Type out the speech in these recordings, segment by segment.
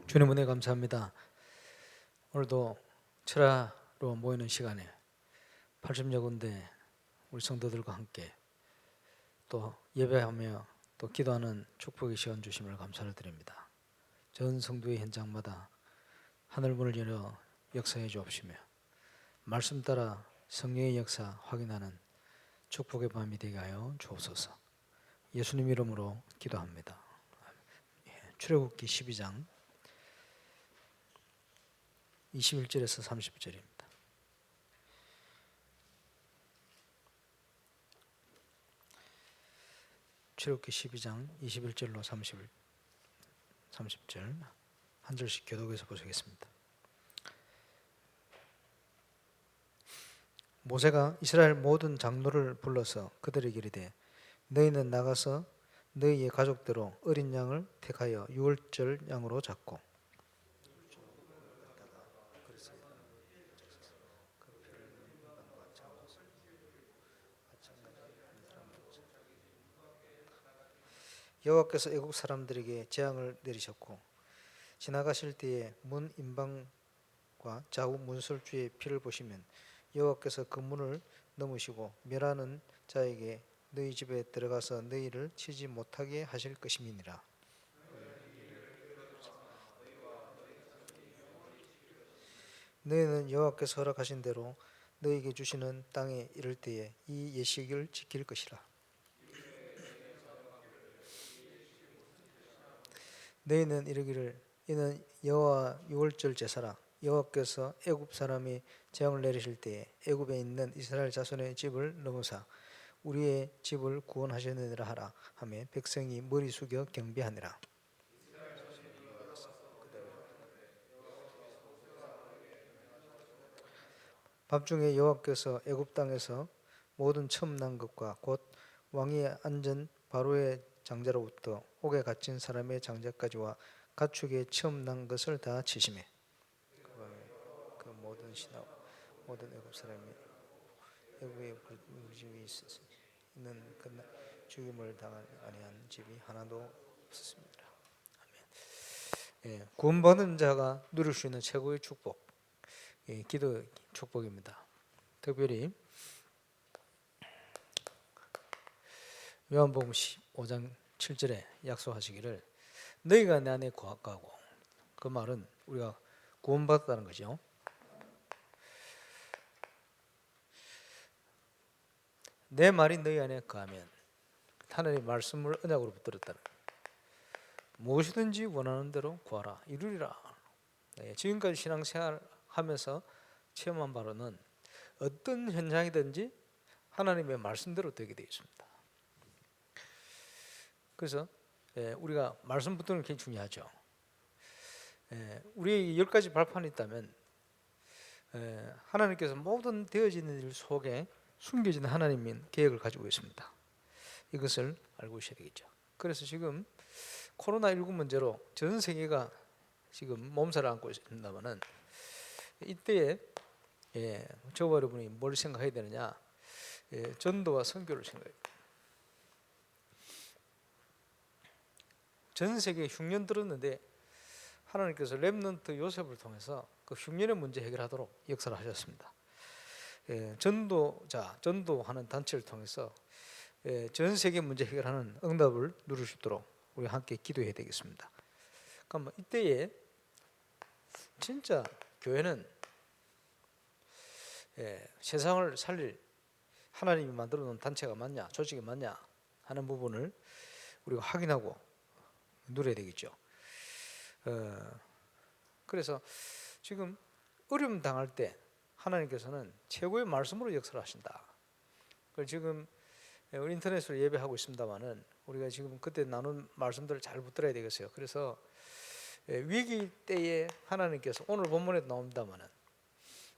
주님 은혜 감사합니다. 오늘도 철야로 모이는 시간에 80여 군데 우리 성도들과 함께 또 예배하며 또 기도하는 축복의 시간 주심을 감사를 드립니다. 전 성도의 현장마다 하늘 문을 열어 역사해 주옵시며 말씀 따라 성령의 역사 확인하는 축복의 밤이 되게 하여 주옵소서. 예수님 이름으로 기도합니다. 출애굽기 12장 21절에서 30절입니다. 출애굽기 12장 21절로 30절 한 절씩 교독해서 보시겠습니다. 모세가 이스라엘 모든 장로를 불러서 그들에게 이르되 너희는 나가서 너희의 가족대로 어린 양을 택하여 유월절 양으로 잡고 여호와께서 애국 사람들에게 재앙을 내리셨고 지나가실 때에 문 임방과 좌우 문설주의 피를 보시면 여호와께서 그 문을 넘으시고 멸하는 자에게 너희 집에 들어가서 너희를 치지 못하게 하실 것임이니라. 너희는 여호와께서 허락하신 대로 너희에게 주시는 땅에 이를 때에 이 예식을 지킬 것이라. 너희는 이르기를 이는 여호와 유월절 제사라. 여호와께서 애굽 사람이 재앙을 내리실 때에 애굽에 있는 이스라엘 자손의 집을 넘어사 우리의 집을 구원하셨느니라 하라 하며 백성이 머리 숙여 경배하니라. 밤중에 여호와께서 애굽 땅에서 모든 처음 난 것과 곧 왕이 앉은 바로의 장자로부터 옥에 갇힌 사람의 장자까지와 가축의 처음 난 것을 다 치심해 그 모든 신하 모든 애굽 사람이 애굽에 물짐이 있는 그날 죽임을 당한 아니한 집이 하나도 없었습니다. 아멘. 구원받은 자가 누릴 수 있는 최고의 축복, 기도 축복입니다. 특별히 요한복음 15장 7절에 약속하시기를 너희가 내 안에 거하고, 그 말은 우리가 구원받았다는 거죠. 내 말이 너희 안에 거하면 하나님의 말씀을 언약으로 붙들었다는 거예요. 무엇이든지 원하는 대로 구하라 이루리라. 지금까지 신앙생활 하면서 체험한 바로는 어떤 현상이든지 하나님의 말씀대로 되게 되어 있습니다. 그래서 우리가 말씀 붙드는 게 굉장히 중요하죠. 우리의 10가지 발판이 있다면 하나님께서 모든 되어지는 일 속에 숨겨진 하나님의 계획을 가지고 있습니다. 이것을 알고 있어야 되겠죠. 그래서 지금 코로나19 문제로 전 세계가 지금 몸살을 앓고 있습니다만은 이때에 저와 여러분이 뭘 생각해야 되느냐? 전도와 선교를 생각해야 돼요. 전 세계에 흉년 들었는데 하나님께서 렘넌트 요셉을 통해서 그 흉년의 문제 해결하도록 역사를 하셨습니다. 전도하는 단체를 통해서 전 세계 문제 해결하는 응답을 누릴 수 있도록 우리 함께 기도해야 되겠습니다. 그러니까 이때에 진짜 교회는 세상을 살릴 하나님이 만들어 놓은 단체가 맞냐, 조직이 맞냐 하는 부분을 우리가 확인하고 누려야 되겠죠. 그래서 지금 어려움 당할 때 하나님께서는 최고의 말씀으로 역사를 하신다. 그걸 지금 우리 인터넷으로 예배하고 있습니다만은 우리가 지금 그때 나눈 말씀들을 잘 붙들어야 되겠어요. 그래서 위기 때에 하나님께서 오늘 본문에도 나옵니다만은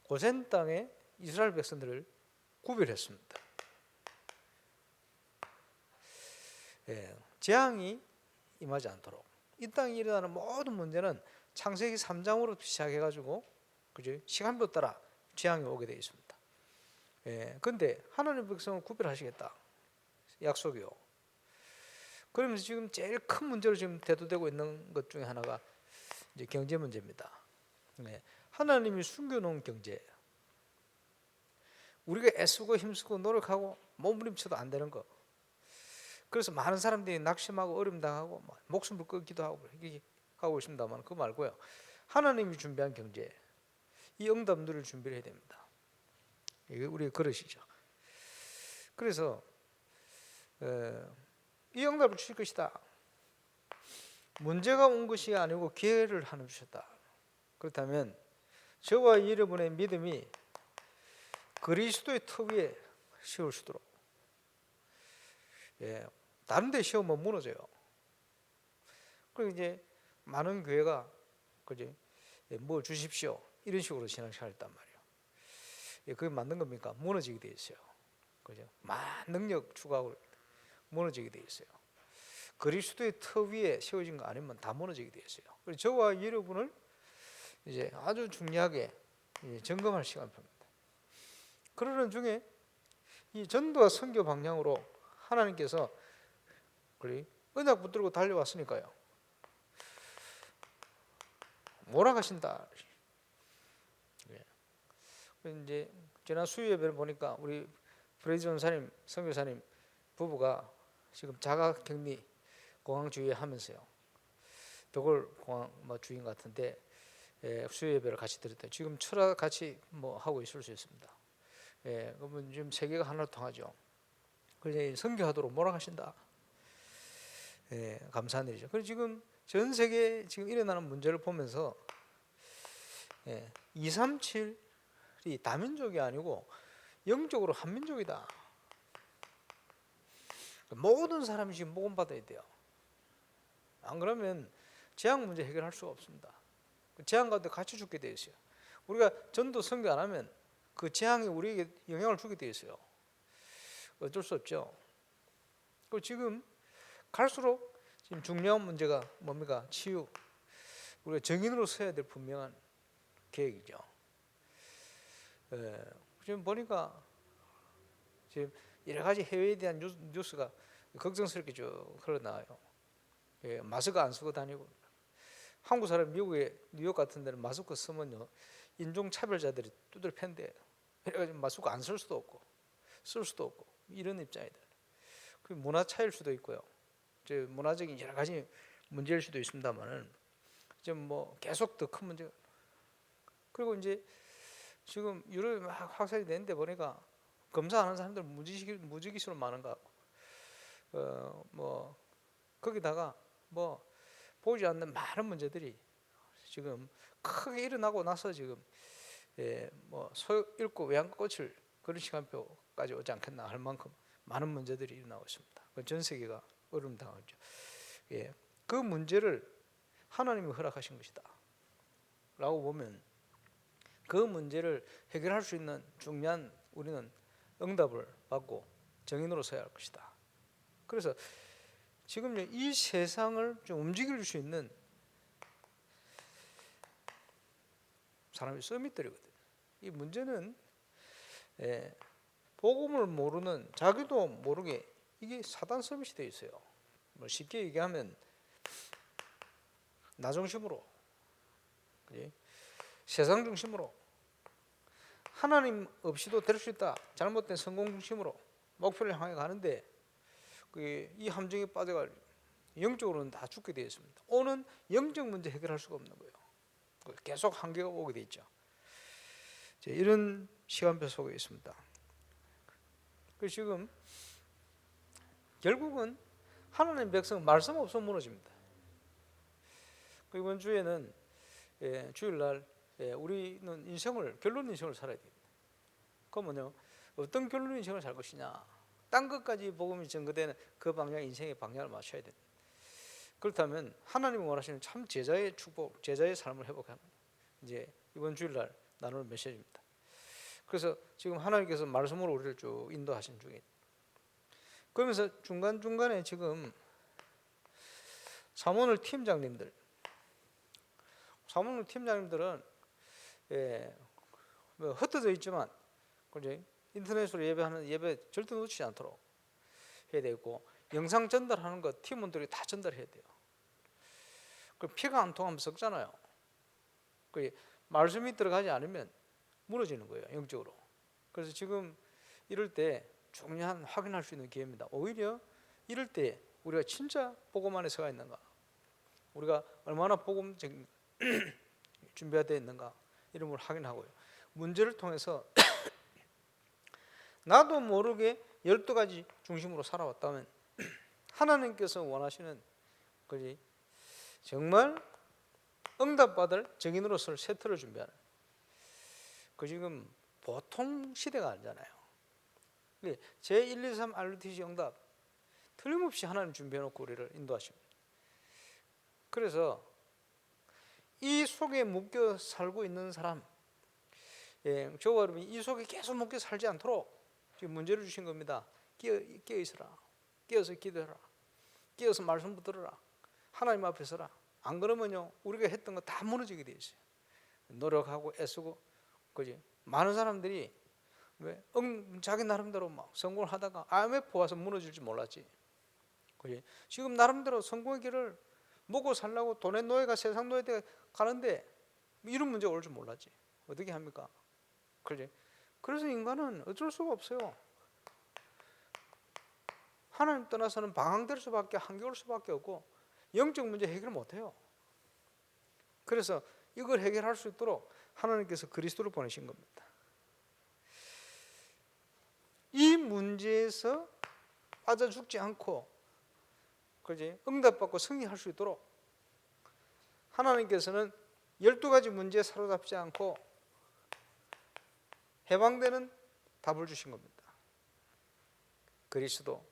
고센 땅에 이스라엘 백성들을 구별했습니다. 재앙이 임하지 않도록 이 땅에 일어나는 모든 문제는 창세기 3장으로 시작해가지고 그죠? 시간표 따라 재앙이 오게 되어 있습니다. 그런데 하나님 백성을 구별하시겠다 약속이요. 그러면서 지금 제일 큰 문제로 지금 대두되고 있는 것 중에 하나가 이제 경제 문제입니다. 네. 하나님이 숨겨놓은 경제, 우리가 애쓰고 힘쓰고 노력하고 몸부림쳐도 안 되는 거. 그래서 많은 사람들이 낙심하고 어려움 당하고 목숨을 끊기도 하고 이렇게 하고 있습니다만, 그거 말고요, 하나님이 준비한 경제, 이 응답 누릴 준비를 해야 됩니다. 이게 우리의 그릇이죠. 그래서 이 응답을 주실 것이다. 문제가 온 것이 아니고 기회를 하나 주셨다. 그렇다면 저와 여러분의 믿음이 그리스도의 터 위에 세울 수 있도록, 다른 데 세우면 무너져요. 그리고 이제 많은 교회가 그지, 뭐 주십시오 이런 식으로 신앙생활을 했단 말이에요. 그게 맞는 겁니까? 무너지게 돼 있어요. 그죠? 많은 능력 추구하고 무너지게 돼 있어요. 그리스도의 터 위에 세워진 거 아니면 다 무너지게 돼 있어요. 그래서 저와 여러분을 이제 아주 중요하게 점검할 시간입니다. 그러는 중에 이 전도와 선교 방향으로 하나님께서 언약 붙들고 달려왔으니까요, 몰아가신다. 이제 지난 수요 예배를 보니까 우리 프레디 전사님, 선교사님 부부가 지금 자가격리 공항 주의 하면서요, 벽을 공항 주인 같은데 수요 예배를 같이 드렸다. 지금 철학 같이 하고 있을 수 있습니다. 그러면 지금 세계가 하나로 통하죠. 그래서 선교하도록 몰아가신다. 감사한 일이죠. 그리고 지금 전 세계 지금 일어나는 문제를 보면서 237이 다민족이 아니고 영적으로 한민족이다. 모든 사람이 지금 복음받아야 돼요. 안 그러면 재앙 문제 해결할 수가 없습니다. 재앙 가운데 같이 죽게 되어 있어요. 우리가 전도 선교 안 하면 그 재앙이 우리에게 영향을 주게 되어 있어요. 어쩔 수 없죠. 그리고 지금 갈수록 지금 중요한 문제가 뭡니까? 치유. 우리가 정인으로 서야 될 분명한 계획이죠. 지금 보니까 지금 여러 가지 해외에 대한 뉴스가 걱정스럽게 쭉 흘러나와요. 마스크 안 쓰고 다니고, 한국 사람 미국의 뉴욕 같은 데는 마스크 쓰면요 인종차별자들이 두들 팬대. 그래가지고 마스크 안 쓸 수도 없고 쓸 수도 없고 이런 입장이다. 그 문화 차이일 수도 있고요. 문화적인 여러 가지 문제일 수도 있습니다만은 지금 계속 더 큰 문제가. 그리고 이제 지금 유럽에 막 확산이 되는데 보니까 검사하는 사람들 무지기수로 많은 것 같고, 거기다가 보이지 않는 많은 문제들이 지금 크게 일어나고 나서 지금 소 읽고 외양꽃을 그런 시간표까지 오지 않겠나 할 만큼 많은 문제들이 일어나고 있습니다. 전 세계가 어려움 당하죠. 그 문제를 하나님이 허락하신 것이다 라고 보면, 그 문제를 해결할 수 있는 중요한 우리는 응답을 받고 정인으로 서야 할 것이다. 그래서 지금 이 세상을 좀 움직일 수 있는 사람이 서밋들이거든요. 이 문제는 복음을 모르는, 자기도 모르게 이게 사단 서밋이 되어 있어요. 쉽게 얘기하면 나 중심으로, 세상 중심으로, 하나님 없이도 될 수 있다, 잘못된 성공 중심으로 목표를 향해 가는데 이 함정에 빠져가 영적으로는 다 죽게 되어 있습니다. 오는 영적 문제 해결할 수가 없는 거예요. 계속 한계가 오게 되어 있죠. 이런 시간표 속에 있습니다. 그래서 지금 결국은 하나님 백성 말씀 없으면 무너집니다. 이번 주에는 주일날 우리는 결론 인생을 살아야 됩니다. 그러면요, 어떤 결론 인생을 살 것이냐, 딴 것까지 복음이 증거되는 그 방향, 인생의 방향을 맞춰야 됩니다. 그렇다면 하나님이 원하시는 참 제자의 축복, 제자의 삶을 회복하는 이제 이번 주일날 나눌 메시지입니다. 그래서 지금 하나님께서 말씀으로 우리를 쭉 인도하신 중에, 그러면서 중간중간에 지금 사모늘 팀장님들은 흩어져 있지만 인터넷으로 예배하는 예배 절대 놓치지 않도록 해야 되고, 영상 전달하는 거 팀원들이 다 전달해야 돼요. 그 피가 안 통하면 썩잖아요. 그 말씀이 들어가지 않으면 무너지는 거예요, 영적으로. 그래서 지금 이럴 때 중요한 확인할 수 있는 기회입니다. 오히려 이럴 때 우리가 진짜 복음 안에 서가 있는가, 우리가 얼마나 복음적인 준비가 되어 있는가, 이런 걸 확인하고요. 문제를 통해서 나도 모르게 12가지 중심으로 살아왔다면 하나님께서 원하시는 거지, 정말 응답받을 증인으로서 세트를 준비하는, 그 지금 보통 시대가 아니잖아요. 제1, 2, 3 RUTC 응답 틀림없이 하나님 준비해놓고 우리를 인도하십니다. 그래서 이 속에 묶여 살고 있는 사람, 저와 여러분이 이 속에 계속 묶여 살지 않도록 지금 문제를 주신 겁니다. 깨어 있어라, 깨어서 기도해라, 깨어서 말씀 붙들어라, 하나님 앞에 서라. 안 그러면요, 우리가 했던 거 다 무너지게 돼 있어요. 노력하고 애쓰고, 그지? 많은 사람들이 왜 자기 나름대로 막 성공을 하다가 IMF 와서 무너질 줄 몰랐지. 그지? 지금 나름대로 성공의 길을 먹고 살려고 돈의 노예가 세상 노예가 가는데 이런 문제가 올 줄 몰랐지. 어떻게 합니까? 그지? 그래서 인간은 어쩔 수가 없어요. 하나님 떠나서는 방황될 수밖에, 한겨울 수밖에 없고 영적 문제 해결을 못해요. 그래서 이걸 해결할 수 있도록 하나님께서 그리스도를 보내신 겁니다. 이 문제에서 빠져 죽지 않고, 그지? 응답받고 승리할 수 있도록 하나님께서는 12가지 문제에 사로잡지 않고 해방되는 답을 주신 겁니다. 그리스도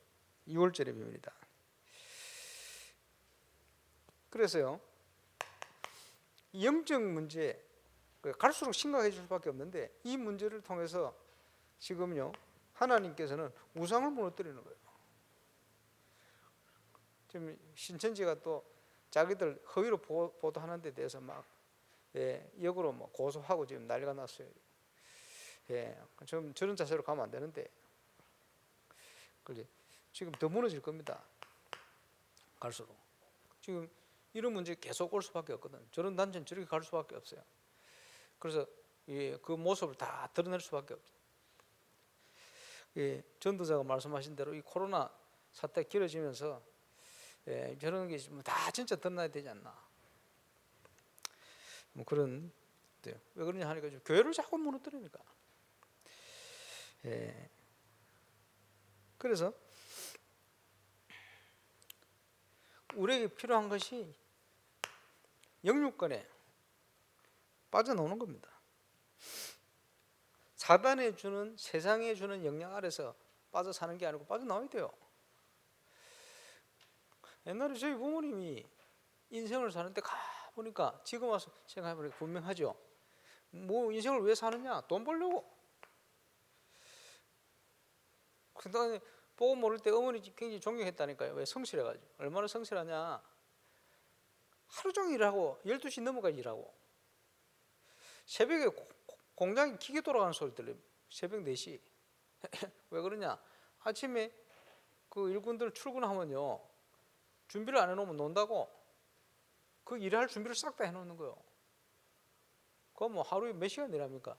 6월절의 비밀이다. 그래서요, 영적 문제 갈수록 심각해질 수밖에 없는데, 이 문제를 통해서 지금요 하나님께서는 우상을 무너뜨리는 거예요. 지금 신천지가 또 자기들 허위로 보도하는 데 대해서 막 역으로 뭐 고소하고 지금 난리가 났어요. 좀 저런 자세로 가면 안 되는데, 지금 더 무너질 겁니다. 갈수록 지금 이런 문제 계속 올 수밖에 없거든. 저런 단체는 저렇게 갈 수밖에 없어요. 그래서 그 모습을 다 드러낼 수밖에 없죠. 전도자가 말씀하신 대로 이 코로나 사태 길어지면서 저런 게 다 진짜 드러나야 되지 않나, 뭐 그런. 왜 그러냐 하니까 교회를 자꾸 무너뜨리니까. 그래서 우리에게 필요한 것이 영육간에 빠져나오는 겁니다. 사단에 주는, 세상에 주는 영향 아래서 빠져 사는 게 아니고 빠져나와야 돼요. 옛날에 저희 부모님이 인생을 사는데 가보니까, 지금 와서 생각해보니까 분명하죠. 뭐 인생을 왜 사느냐? 돈 벌려고. 그다음에 보고 모를 때 어머니 굉장히 존경했다니까요. 왜? 성실해가지고. 얼마나 성실하냐? 하루 종일 일하고 12시 넘어까지 일하고, 새벽에 공장에 기계 돌아가는 소리 들려요. 새벽 4시. 왜 그러냐? 아침에 그 일꾼들 출근하면요, 준비를 안 해놓으면 논다고. 그 일할 준비를 싹 다 해놓는 거예요. 그거 뭐 하루에 몇 시간 일합니까?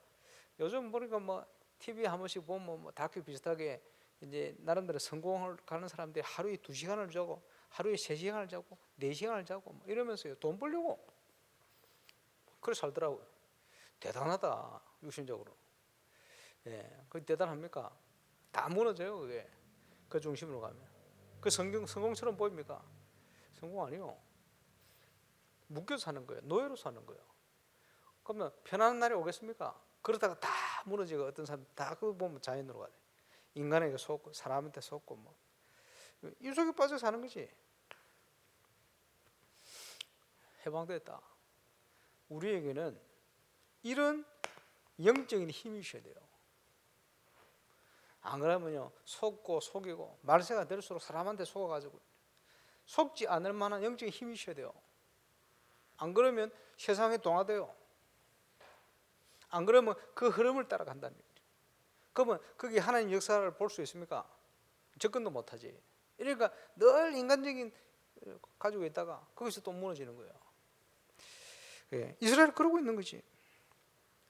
요즘 보니까 뭐 TV 한 번씩 보면 뭐 다큐 비슷하게 이제 나름대로 성공을 가는 사람들이 하루에 2시간을 자고, 하루에 3시간을 자고, 4시간을 자고 뭐 이러면서요 돈 벌려고 그래 살더라고요. 대단하다, 육신적으로. 그게 대단합니까? 다 무너져요, 그게. 그 중심으로 가면. 그 성공처럼 보입니까? 성공 아니요. 묶여 사는 거예요. 노예로 사는 거예요. 그러면 편안한 날이 오겠습니까? 그러다가 다 무너지고, 어떤 사람 다 그거 보면 자연으로 가요. 인간에게 속고, 사람한테 속고, 뭐 이 속에 빠져 사는 거지. 해방됐다. 우리에게는 이런 영적인 힘이 있어야 돼요. 안 그러면요, 속고 속이고 말세가 될수록 사람한테 속아가지고 속지 않을 만한 영적인 힘이 있어야 돼요. 안 그러면 세상에 동화돼요. 안 그러면 그 흐름을 따라간다는 거죠. 그러면 거기 하나님 역사를 볼 수 있습니까? 접근도 못하지. 그러니까 늘 인간적인 가지고 있다가 거기서 또 무너지는 거예요. 예, 이스라엘 그러고 있는 거지.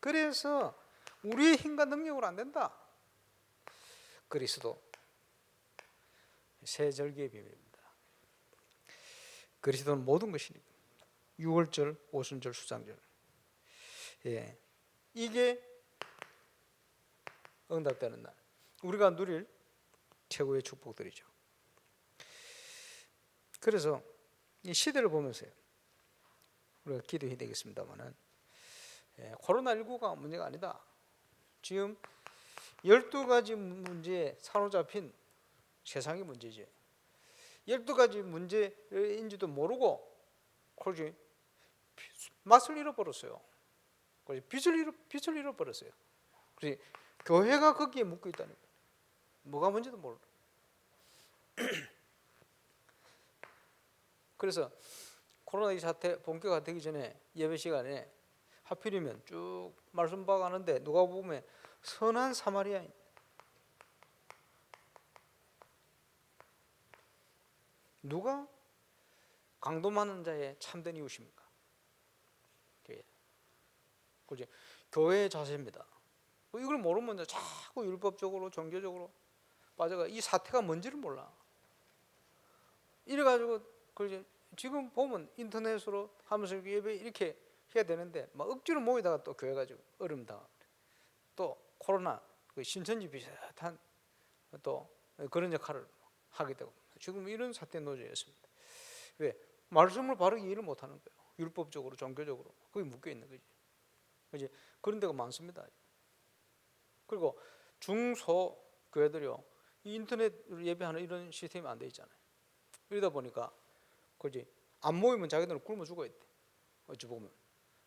그래서 우리의 힘과 능력으로 안 된다. 그리스도 새 절기의 비밀입니다. 그리스도는 모든 것이니까. 유월절, 오순절, 수장절. 예, 이게 응답되는 날. 우리가 누릴 최고의 축복들이죠. 그래서 이 시대를 보면서요, 우리가 기도해야 되겠습니다만은, 코로나19가 문제가 아니다. 지금 12가지 문제에 사로잡힌 세상이 문제지. 12가지 문제인지도 모르고 그러지 맛을 잃어버렸어요. 빛을 잃어버렸어요. 그래서 교회가 거기에 묶여 있다는 거예요. 뭐가 뭔지도 모르. 그래서 코로나 이 사태 본격화되기 전에 예배 시간에 하필이면 쭉 말씀 봐가는데 누가 보면 선한 사마리아인, 누가 강도 많은 자의 참된 이웃입니까? 그죠? 교회의 자세입니다. 이걸 모르면 자꾸 율법적으로 종교적으로 빠져가 이 사태가 뭔지를 몰라. 이래가지고 지금 보면 인터넷으로 하면서 예배 이렇게 해야 되는데 막 억지로 모이다가 또 교회 가지고 어려움 당하고 또 코로나 신천지 비슷한 또 그런 역할을 하게 되고 지금 이런 사태에 놓여졌습니다. 왜? 말씀을 바르게 이해를 못하는 거예요. 율법적으로 종교적으로 거기 묶여 있는 거지. 그지? 그런 데가 많습니다. 그리고 중소 교회들이요, 이 인터넷으로 예배하는 이런 시스템이 안 돼 있잖아요. 이러다 보니까 그지 안 모이면 자기들은 굶어 죽어야 돼. 어찌 보면.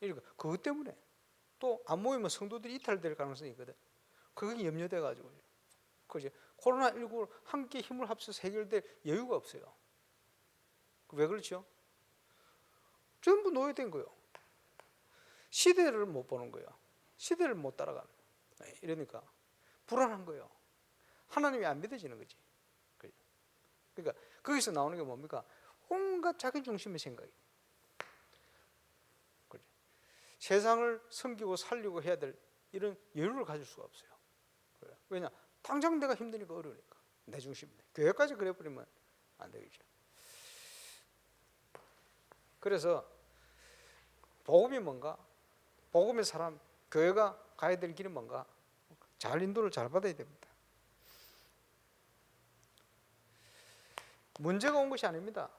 그러니까 그것 때문에 또 안 모이면 성도들이 이탈될 가능성이 있거든. 그게 염려돼 가지고 그지 코로나19를 함께 힘을 합쳐서 해결될 여유가 없어요. 왜 그렇죠? 전부 노예된 거예요. 시대를 못 보는 거예요. 시대를 못 따라가는 거예요. 이러니까 불안한 거예요. 하나님이 안 믿어지는 거지. 그러니까 거기서 나오는 게 뭡니까? 온갖 자기 중심의 생각이. 세상을 섬기고 살리고 해야 될 이런 여유를 가질 수가 없어요. 왜냐? 당장 내가 힘드니까 어려우니까. 내 중심이네. 교회까지 그래버리면 안 되겠죠. 그래서 복음이 뭔가? 복음의 사람, 교회가 가야 될 길은 뭔가? 잘 인도를 잘 받아야 됩니다. 문제가 온 것이 아닙니다.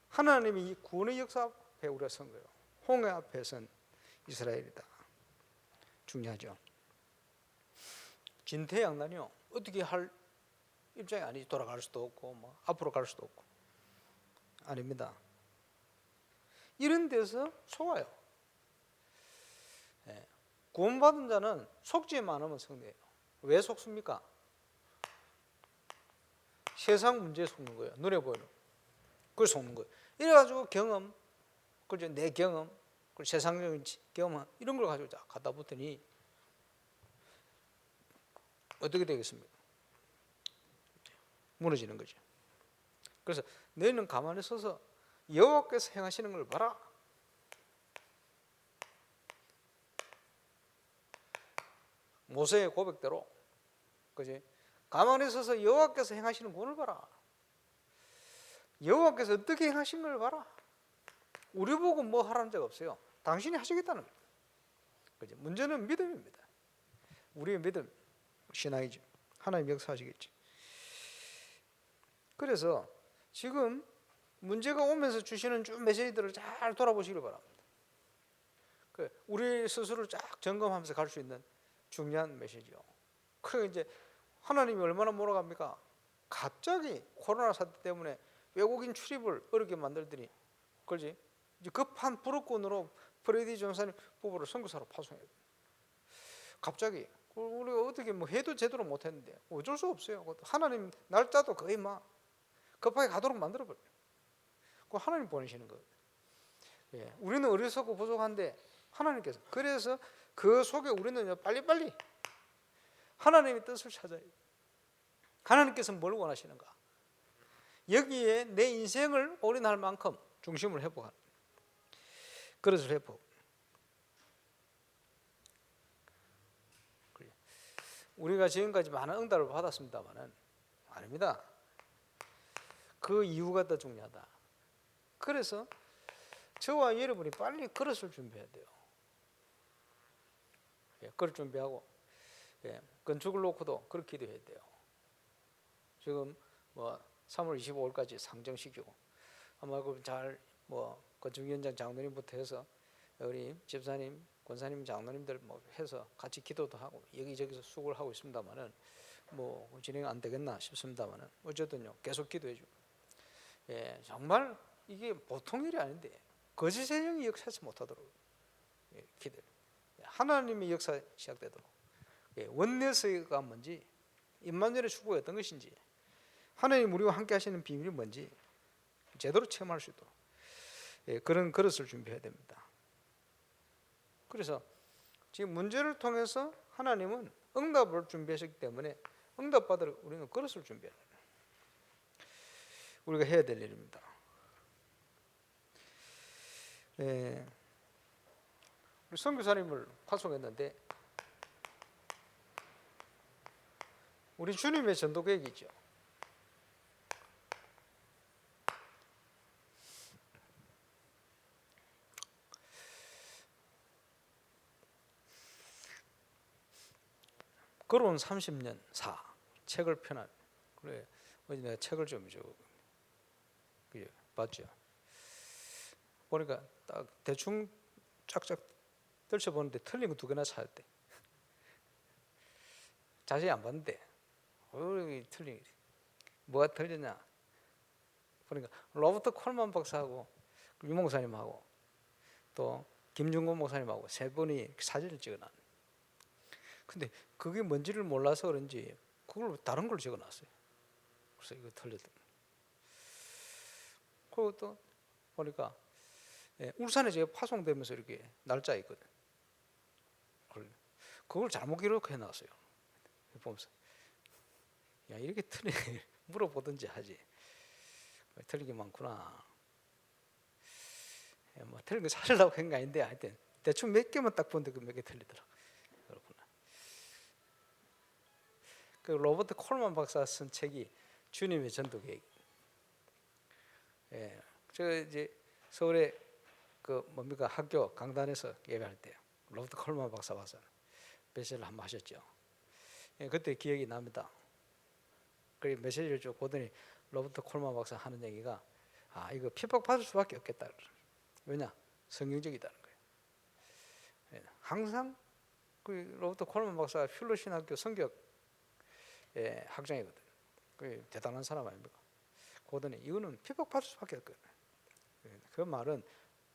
하나님이 이 구원의 역사 앞에 우리가 선 거예요. 홍해 앞에 선 이스라엘이다. 중요하죠. 진퇴양난이요, 어떻게 할 입장이 아니지. 돌아갈 수도 없고 뭐 앞으로 갈 수도 없고. 아닙니다. 이런 데서 속아요. 구원받은 자는 속지 않으면 성대해요. 왜 속습니까? 세상 문제에 속는 거예요. 눈에 보이는. 그걸 속는 거예요. 이래가지고 경험, 그죠? 내 경험, 그리고 세상적인 경험 이런 걸 가지고 갖다 붙더니 어떻게 되겠습니까? 무너지는 거죠. 그래서 너희는 가만히 서서 여호와께서 행하시는 걸 봐라. 모세의 고백대로, 그지? 가만히 서서 여호와께서 행하시는 구원을 봐라. 여호와께서 어떻게 행하신 걸 봐라. 우리 보고 뭐 하라는 적 없어요. 당신이 하시겠다는 거예요. 그지? 문제는 믿음입니다. 우리의 믿음, 신앙이죠. 하나님 역사하시겠지. 그래서 지금 문제가 오면서 주시는 쭉 메시지들을 잘 돌아보시길 바랍니다. 우리 스스로를 쫙 점검하면서 갈 수 있는 중요한 메시지요. 그리고 이제 하나님이 얼마나 몰아갑니까? 갑자기 코로나 사태 때문에 외국인 출입을 어렵게 만들더니, 그렇지? 이제 급한 불어권으로 프레디 전사님 부부를 선교사로 파송해요. 갑자기 우리가 어떻게 뭐 해도 제대로 못했는데 어쩔 수 없어요. 하나님 날짜도 거의 막 급하게 가도록 만들어버려요. 그 하나님 보내시는 거예요. 예, 우리는 어리석고 부족한데 하나님께서, 그래서 그 속에 우리는 빨리빨리 하나님의 뜻을 찾아야 돼요. 하나님께서 뭘 원하시는가? 여기에 내 인생을 올인할 만큼 중심을 회복하는. 그릇을 회복. 우리가 지금까지 많은 응답을 받았습니다만은 아닙니다. 그 이유가 더 중요하다. 그래서 저와 여러분이 빨리 그릇을 준비해야 돼요. 그릇 준비하고 건축을 놓고도 그렇게 기도해야 돼요. 지금 뭐 3월 25일까지 상정시키고 아마 잘 건축위원장 장로님부터 해서 우리 집사님, 권사님, 장로님들 해서 같이 기도도 하고 여기저기서 수고를 하고 있습니다만은 진행 안 되겠나 싶습니다만은 어쨌든요 계속 기도해주고 정말 이게 보통 일이 아닌데 거짓의 영이 역사하지 못하도록 기도. 하나님의 역사 시작되도록 원내서가 뭔지 임마누엘의 축복이 어떤 것인지 하나님 우리와 함께 하시는 비밀이 뭔지 제대로 체험할 수 있도록 그런 그릇을 준비해야 됩니다. 그래서 지금 문제를 통해서 하나님은 응답을 준비하셨기 때문에 응답받을 우리는 그릇을 준비해야 돼요. 우리가 해야 될 일입니다. 우리 선교사님을 파송했는데 우리 주님의 전도 계획이죠. 걸어온 30년 사 책을 펴나 그래 어제 내가 책을 좀 봤죠. 보니까 딱 대충 쫙쫙 떨쳐보는데 틀린 거 2개나 찾았대. 자세히 안 봤는데 틀린 게 뭐가 틀렸냐 보니까 로버트 콜만 박사하고 유 목사님하고 또 김중곤 목사님하고 3분이 사진을 찍어놨네. 근데 그게 뭔지를 몰라서 그런지 그걸 다른 걸 적어놨어요. 그래서 이거 틀렸더니 그리고 또 보니까 울산에 제가 파송되면서 이렇게 날짜 있거든. 그걸 잘못 기록해놨어요. 보면서 야 이렇게 틀리 물어보든지 하지 틀린 게 많구나. 틀린 거 찾으려고 한 게 아닌데 하여튼 대충 몇 개만 딱 보는데 그 몇 개 틀리더라고. 그렇구나. 그 로버트 콜만 박사 쓴 책이 주님의 전도계획. 저 이제 서울에 학교 강단에서 예배할 때요. 로버트 콜만 박사 와서 메시지를 한번 하셨죠. 그때 기억이 납니다. 그리고 메시지를 쭉 보더니 로버트 콜만 박사 하는 얘기가 이거 핍박받을 수밖에 없겠다. 왜냐? 성경적이다는 거예요. 항상 그 로버트 콜만 박사가 퓰러 신학교 성격 학장이거든. 그 대단한 사람 아닙니까? 보더니 이거는 핍박받을 수밖에 없거든. 그 말은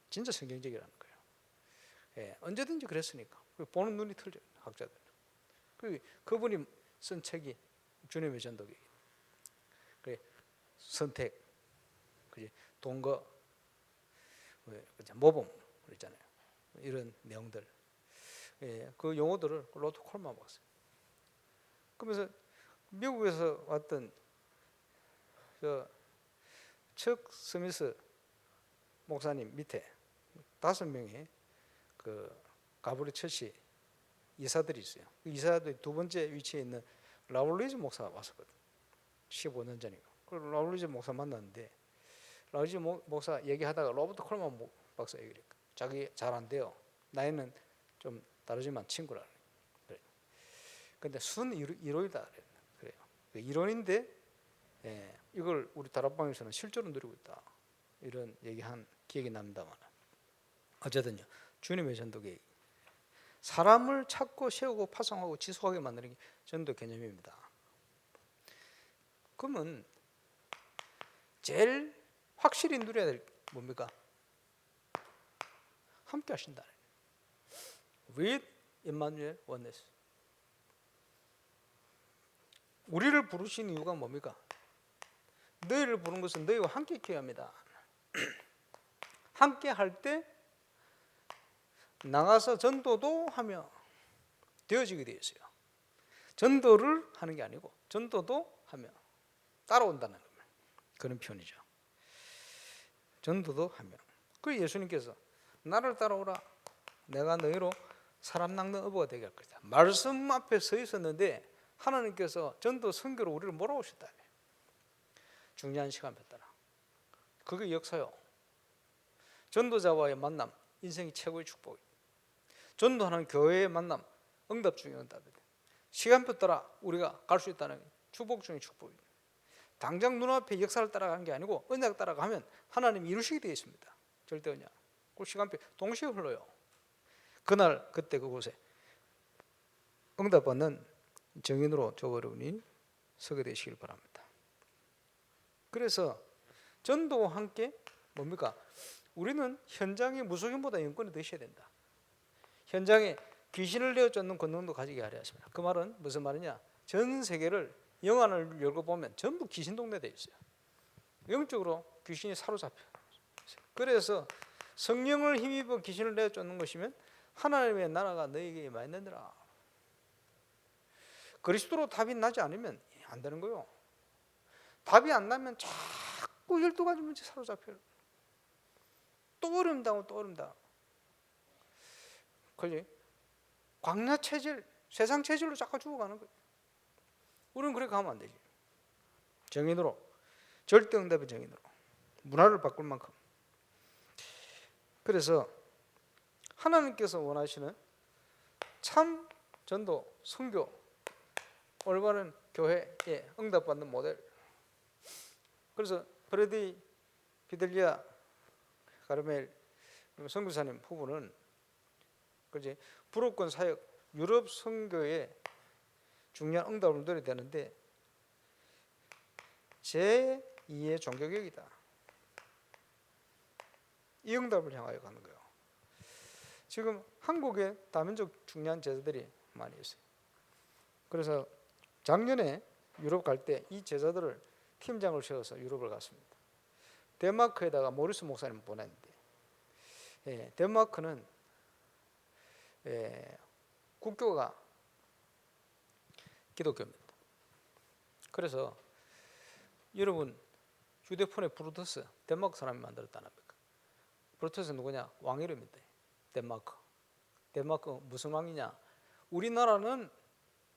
진짜 성경적이라는 거예요. 언제든지 그랬으니까 보는 눈이 틀려 학자들. 그분이 쓴 책이 주님의 전도계획. 선택, 동거, 모범 그랬잖아요. 이런 내용들, 그 용어들을 로버트 콜만 봤어요. 그러면서 미국에서 왔던 척 스미스 목사님 밑에 5명의 그 가브리 처치 이사들이 있어요. 그 이사들이 2번째 위치에 있는 라울리즈 목사가 왔었거든. 15년 전인가. 그 라울리즈 목사 만났는데 라울리즈 목사 얘기하다가 로버트 콜만 박사 얘기를 했고 자기 잘 안 돼요. 나이는 좀 다르지만 친구라. 그래. 근데 순 이론이다. 그래요. 그 이론인데 이걸 우리 다락방에서는 실제로 누리고 있다. 이런 얘기한 기억이 납니다만 어쨌든요. 주님의 전도계획. 사람을 찾고 세우고 파송하고 지속하게 만드는 게 전도 개념입니다. 그러면 제일 확실히 누려야 될 뭡니까? 함께 하신다. With Emmanuel Oneness. 우리를 부르신 이유가 뭡니까? 너희를 부른 것은 너희와 함께 있게 합니다. 함께 할 때 나가서 전도도 하며 되어지게 되어 있어요. 전도를 하는 게 아니고 전도도 하며 따라온다는 그런 표현이죠. 전도도 하며. 그 예수님께서 나를 따라오라. 내가 너희로 사람 낚는 어부가 되게 할 것이다. 말씀 앞에 서 있었는데 하나님께서 전도 선교로 우리를 몰아오셨다. 중요한 시간표 따라. 그게 역사요. 전도자와의 만남, 인생이 최고의 축복이에요. 전도하는 교회의 만남, 응답 중에 응답이다. 시간표 따라 우리가 갈 수 있다는 축복 중의 축복이에요. 당장 눈앞에 역사를 따라가는 게 아니고 언약 따라가면 하나님이 이루시게 되어 있습니다. 절대 언약. 그 시간표 동시에 흘러요. 그날 그때 그곳에 응답받는 정인으로 저 여러분이 서게 되시길 바랍니다. 그래서 전도와 함께 뭡니까? 우리는 현장의 무속인보다 영권이 더 있어야 된다. 현장에 귀신을 내어쫓는 권능도 가지게 하려 하십니다. 그 말은 무슨 말이냐? 전 세계를 영안을 열고 보면 전부 귀신 동네 돼 있어요. 영적으로 귀신이 사로잡혀. 그래서 성령을 힘입어 귀신을 내어쫓는 것이면 하나님의 나라가 너에게 임하 있느니라. 그리스도로 답이 나지 않으면 안 되는 거요. 답이 안 나면 자꾸 12가지 문제 사로잡혀요. 또 어렵다고 또 어렵다. 그지? 광야 체질, 세상 체질로 자꾸 죽어가는 거예요. 우리는 그렇게 가면 안 되지. 정인으로, 절대 응답의 정인으로 문화를 바꿀 만큼. 그래서 하나님께서 원하시는 참 전도, 선교, 올바른 교회에 응답받는 모델. 그래서 브래디 피델리아 가르멜 선교사님 부부는 그지 불호권 사역 유럽 선교에 중요한 응답을 누려야 되는데 제2의 종교개혁이다. 이 응답을 향하여 가는 거예요. 지금 한국에 다민족 중요한 제자들이 많이 있어요. 그래서 작년에 유럽 갈 때 이 제자들을 팀장을 세워서 유럽을 갔습니다. 덴마크에다가 모리스 목사님 보냈는데 덴마크는 국교가 기독교입니다. 그래서 여러분 휴대폰에 브루투스 덴마크 사람이 만들었다는 겁니까? 브루투스 누구냐? 왕 이름인데 덴마크. 덴마크 무슨 왕이냐? 우리나라는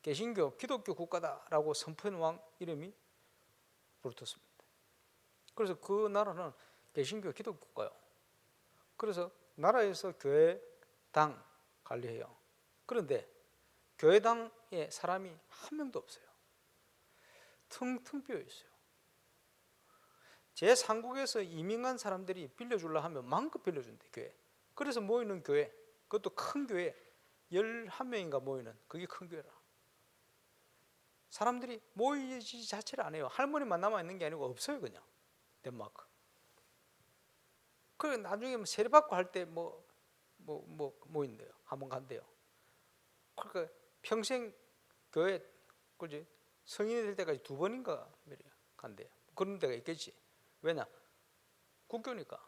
개신교 기독교 국가다라고 선포한 왕 이름이 브루투스입니다. 그래서 그 나라는 개신교 기독교 국가요. 그래서 나라에서 교회당 관리해요. 그런데 교회당에 사람이 한 명도 없어요. 텅텅 비어 있어요. 제3국에서 이민 간 사람들이 빌려주려 하면 마음껏 빌려준대, 교회. 그래서 모이는 교회, 그것도 큰 교회 11명인가 모이는 그게 큰 교회라. 사람들이 모이지 자체를 안 해요. 할머니만 남아있는 게 아니고 없어요. 그냥 덴마크. 그래 나중에 뭐 세례받고 할 때 모인대요. 한번 간대요. 그러니까 평생 교회 그지 성인이 될 때까지 2번인가 간대요. 그런 데가 있겠지. 왜냐? 국교니까.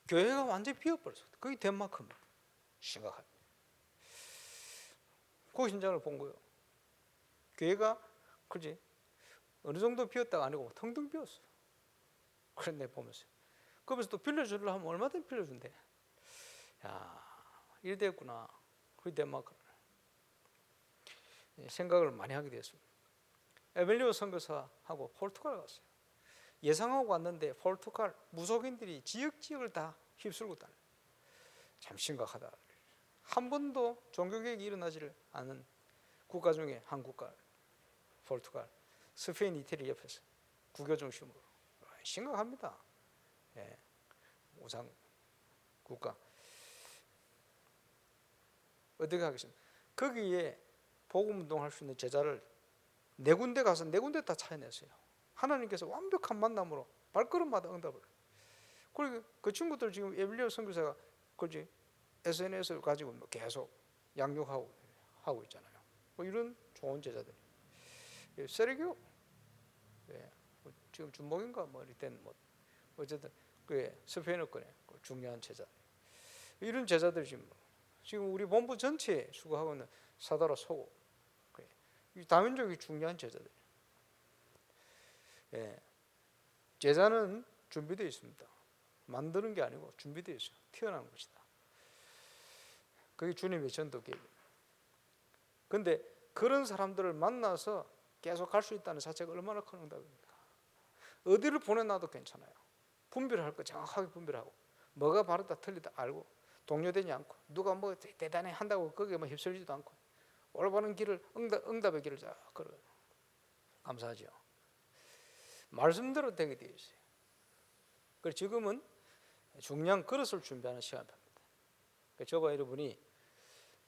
교회가 완전히 비어버렸어. 그게 덴마크입니다. 심각합니다. 그 현장을 본 거예요. 교회가 그지 어느 정도 비었다가 아니고 텅텅 비었어. 그런데 보면서 그러면서 또 빌려주려 하면 얼마든지 빌려준대. 야, 이래 됐구나. 그 덴마크를 생각을 많이 하게 됐습니다. 에벨리오 선교사하고 포르투갈 갔어요. 예상하고 왔는데 포르투갈 무속인들이 지역을 다 휩쓸고 다녀요. 참 심각하다. 한 번도 종교개혁이 일어나지를 않은 국가 중에 한 국가, 포르투갈, 스페인, 이태리 옆에서 국교 중심으로 심각합니다. 우상 국가. 어떻게 하겠습니까? 거기에 복음 운동할 수 있는 제자를 4군데 가서 4군데 다 찾아냈어요. 하나님께서 완벽한 만남으로 발걸음마다 응답을. 그리고 그 친구들 지금 에벨리오 선교사가 그지 SNS를 가지고 계속 양육하고 하고 있잖아요. 뭐 이런 좋은 제자들. 세르기오 지금 준목인가 뭐 이땐 뭐 어쨌든 그 스페인어권의 중요한 제자. 이런 제자들 지금 우리 본부 전체에 수고하고 있는 사다라 소고 이 다민족이 중요한 제자들. 제자는 준비되어 있습니다. 만드는 게 아니고 준비되어 있어요. 태어나는 것이다. 그게 주님의 전도 계획입니다. 그런데 그런 사람들을 만나서 계속 갈 수 있다는 자체가 얼마나 큰 응답입니까? 어디를 보내놔도 괜찮아요. 분별할 거 정확하게 분별하고 뭐가 바르다 틀리다 알고 동요되지 않고 누가 뭐 대단히 한다고 거기에 뭐 휩쓸리지도 않고 올바른 길을 응답의 길을 잘 걸어요. 감사하죠. 말씀대로 되게 되어 있어요. 그래서 지금은 중요한 그릇을 준비하는 시간입니다. 저와 여러분이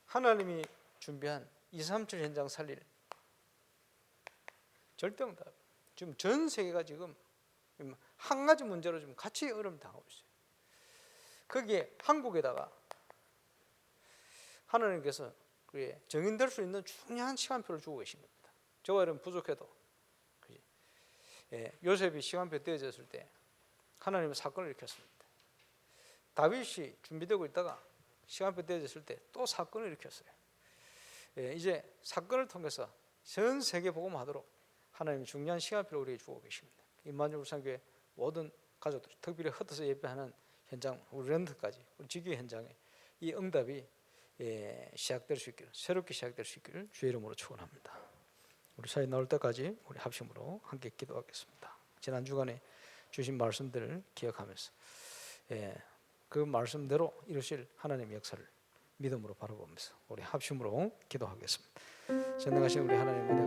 하나님이 준비한 237 현장 살릴 절대응답. 지금 전 세계가 지금 한 가지 문제로 지금 같이 어려움 당하고 있어요. 거기에 한국에다가 하나님께서 그에 정인될 수 있는 중요한 시간표를 주고 계신 겁니다. 저와 여러분 부족해도 요셉이 시간표 떼어졌을 때 하나님은 사건을 일으켰습니다. 다윗이 준비되고 있다가 시간표 떼어졌을 때 또 사건을 일으켰어요. 이제 사건을 통해서 전 세계 복음하도록 하나님이 중요한 시간표를 우리에게 주고 계십니다. 임마누엘 울산교회 모든 가족들, 특별히 흩어서 예배하는 현장, 우리 랜드까지 우리 지교 현장에 이 응답이 시작될 수 있기를, 새롭게 시작될 수 있기를 주의 이름으로 축원합니다. 우리 사회 나올 때까지 우리 합심으로 함께 기도하겠습니다. 지난 주간에 주신 말씀들을 기억하면서 그 말씀대로 이루실 하나님의 역사를 믿음으로 바라보면서 우리 합심으로 기도하겠습니다. 전능하신 우리 하나님 은혜가